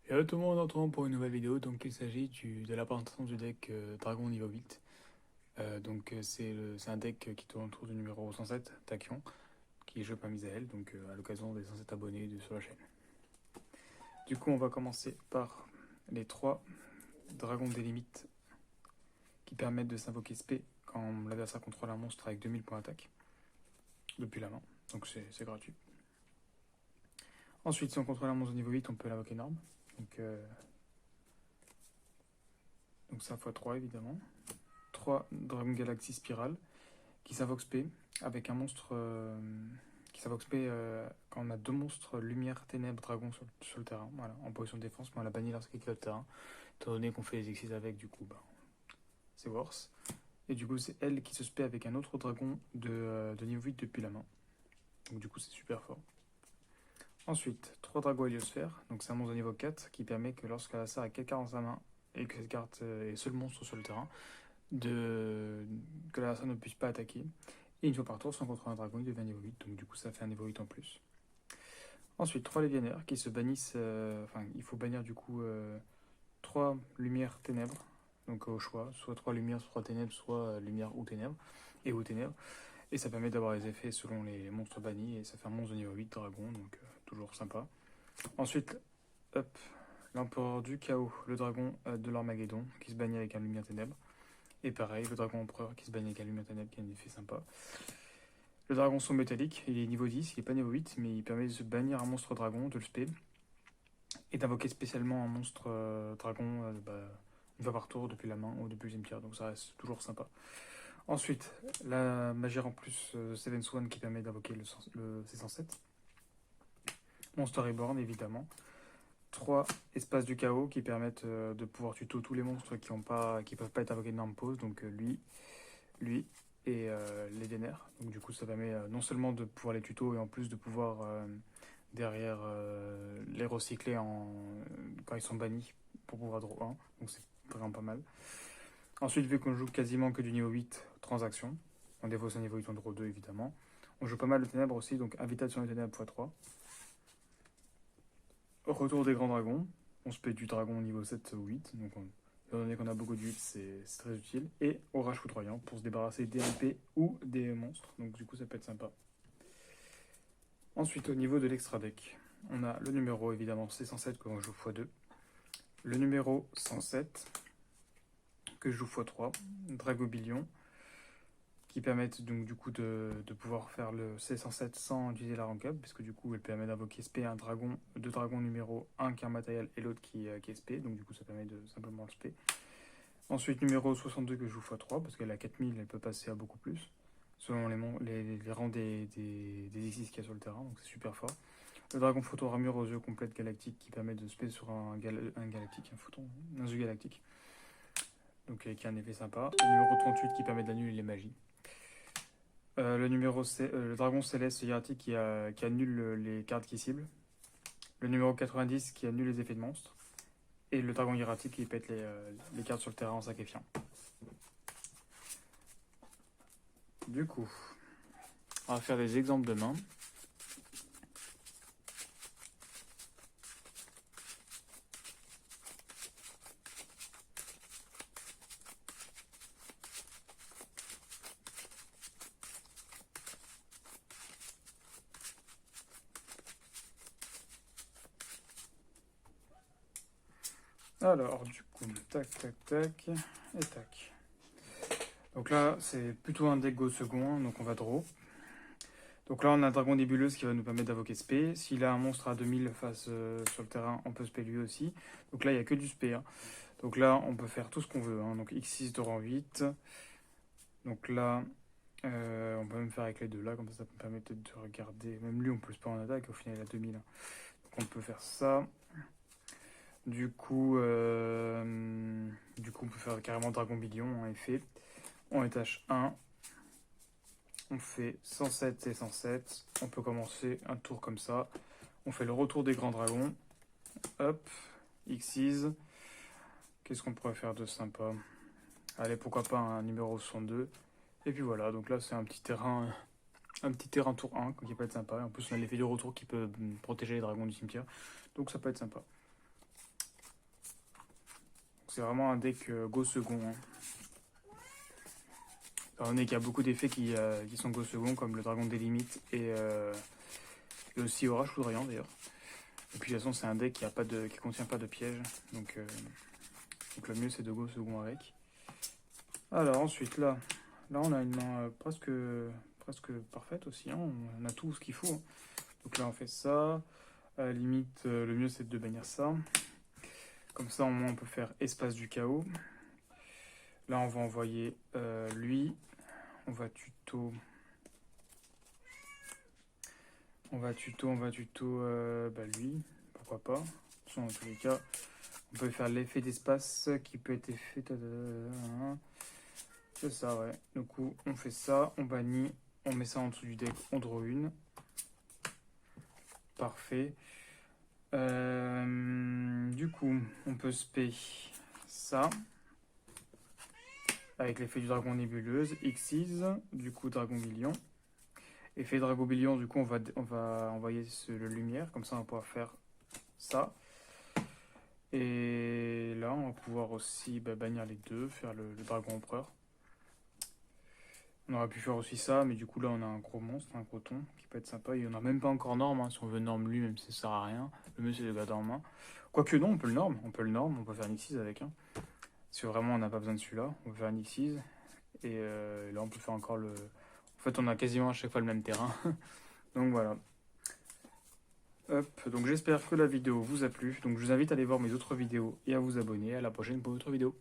Et là, tout le monde entend pour une nouvelle vidéo. Donc, il s'agit de la présentation du deck Dragon niveau 8. C'est un deck qui tourne autour du numéro 107, Tachyon, qui est joué par Misaël, donc à l'occasion des 107 abonnés sur la chaîne. Du coup, on va commencer par les 3 dragons des limites qui permettent de s'invoquer SP quand l'adversaire contrôle un monstre avec 2000 points d'attaque depuis la main. Donc, c'est gratuit. Ensuite, si on contrôle un monstre de niveau 8, on peut l'invoquer norme. Donc ça x3 évidemment. 3 Dragon Galaxy Spirale qui s'invoque SP avec un monstre qui s'invoque SP quand on a 2 monstres lumière, ténèbres, dragon sur le terrain, voilà, en position de défense, mais on l'a banni lorsqu'il quitte le terrain. Étant donné qu'on fait les exercices avec, du coup, c'est worse. Et du coup, c'est elle qui se spé avec un autre dragon de niveau 8 depuis la main. Donc du coup, c'est super fort. Ensuite, 3 dragons héliosphères, donc c'est un monstre de niveau 4 qui permet que lorsqu'elle a 4 cartes dans sa main et que cette carte est seul monstre sur le terrain, que l'adversaire ne puisse pas attaquer. Et une fois par tour, si on contrôle un dragon, il devient niveau 8, donc du coup ça fait un niveau 8 en plus. Ensuite, 3 légionnaires qui se bannissent, il faut bannir du coup 3 lumières ténèbres, donc au choix, soit 3 lumières, soit 3 ténèbres, soit lumière ou ténèbres, ou ténèbres. Et ça permet d'avoir les effets selon les monstres bannis, et ça fait un monstre de niveau 8 dragon, donc toujours sympa. Ensuite, hop, l'empereur du chaos, le dragon de l'Armageddon, qui se bannit avec un lumière ténèbre. Et pareil, le dragon empereur qui se bannit avec un lumière ténèbre, qui a un effet sympa. Le dragon son métallique, il est niveau 10, il est pas niveau 8, mais il permet de se bannir un monstre dragon, de le spé, et d'invoquer spécialement un monstre dragon une fois par tour depuis la main ou depuis le cimetière, donc ça reste toujours sympa. Ensuite, la magie en plus Seven Swan qui permet d'invoquer le C107. Monster Reborn évidemment. 3 espaces du chaos qui permettent de pouvoir tuto tous les monstres qui peuvent pas être invoqués de norme pause, donc lui et les vénères. Donc du coup ça permet non seulement de pouvoir les tuto et en plus de pouvoir derrière les recycler quand ils sont bannis pour pouvoir draw 1. Donc c'est vraiment pas mal. Ensuite, vu qu'on joue quasiment que du niveau 8, transaction. On défausse un niveau 8, on draw 2 évidemment. On joue pas mal de ténèbres aussi, donc invitation des ténèbres x3. Retour des grands dragons. On se paie du dragon niveau 7 ou 8, donc étant donné qu'on a beaucoup de 8, c'est très utile. Et orage foudroyant pour se débarrasser des MP ou des monstres, donc du coup ça peut être sympa. Ensuite, au niveau de l'extra deck, on a le numéro évidemment C107 que je joue x2. Le numéro 107 que je joue x3. Dragobilion qui permettent donc du coup de pouvoir faire le C107 sans utiliser la rank up, parce que du coup elle permet d'invoquer SP un dragon, 2 dragons numéro 1 qui est un matériel et l'autre qui est SP, donc du coup ça permet de simplement le SP. Ensuite numéro 62 que je joue x3, parce qu'elle a 4000, elle peut passer à beaucoup plus, selon les rangs des exis qu'il y a sur le terrain, donc c'est super fort. Le dragon photon ramure aux yeux complètes galactiques qui permet de SP sur un galactique, un yeux galactique, donc qui a un effet sympa. Le numéro 38 qui permet d'annuler les magies. Le dragon céleste hiératique qui annule les cartes qui ciblent. Le numéro 90 qui annule les effets de monstre. Et le dragon hiératique qui pète les cartes sur le terrain en sacrifiant. Du coup, on va faire des exemples de mains. Alors, du coup, tac, tac, tac, et tac. Donc là, c'est plutôt un deck go second, donc on va draw. Donc là, on a un dragon nébuleuse qui va nous permettre d'invoquer spé. S'il a un monstre à 2000 face sur le terrain, on peut spé lui aussi. Donc là, il n'y a que du spé. Hein. Donc là, on peut faire tout ce qu'on veut. Hein. Donc X6 de rang 8. Donc là, on peut même faire avec les deux là, comme ça peut permettre de regarder. Même lui, on peut spé en attaque, au final, il a 2000. Hein. Donc on peut faire ça. Du coup, on peut faire carrément Dragon Billion en effet. On étage 1. On fait 107 et 107. On peut commencer un tour comme ça. On fait le retour des grands dragons. Hop. X6. Qu'est-ce qu'on pourrait faire de sympa? Allez, pourquoi pas un numéro 62. Et puis voilà, donc là c'est un petit terrain tour 1 qui peut être sympa. En plus on a l'effet de retour qui peut protéger les dragons du cimetière. Donc ça peut être sympa. c'est vraiment un deck go second. Hein. Étant donné qu'il y a beaucoup d'effets qui sont go second, comme le dragon des limites et aussi orage foudroyant d'ailleurs. Et puis de toute façon, c'est un deck qui contient pas de piège. Donc le mieux, c'est de go second avec. Alors ensuite, là on a une main presque parfaite aussi. Hein. On a tout ce qu'il faut. Hein. Donc là, on fait ça. À la limite, le mieux, c'est de bannir ça. Comme ça, au moins, on peut faire espace du chaos. Là, on va envoyer lui. On va tuto. Lui. Pourquoi pas. Dans tous les cas, on peut faire l'effet d'espace qui peut être fait. C'est ça, ouais. Du coup, on fait ça, on bannit, on met ça en dessous du deck, on draw une. Parfait. Du coup, on peut spé ça. Avec l'effet du dragon nébuleuse, Xyz, du coup dragon million. Effet dragon million, du coup on va envoyer le lumière, comme ça on va pouvoir faire ça. Et là on va pouvoir aussi bannir les deux, faire le dragon empereur. On aurait pu faire aussi ça, mais du coup là on a un gros monstre, un gros ton, qui peut être sympa. Il n'y en a même pas encore norme, hein. Si on veut norme lui, même si ça sert à rien. Le mieux c'est de le garder en main. Quoique non, on peut le norme, on peut faire un Xyz avec. Hein. Si vraiment on n'a pas besoin de celui-là, on peut faire un Xyz. Et là on peut faire encore le... En fait on a quasiment à chaque fois le même terrain. Donc voilà. Hop, donc j'espère que la vidéo vous a plu. Donc je vous invite à aller voir mes autres vidéos et à vous abonner. À la prochaine pour une autre vidéo.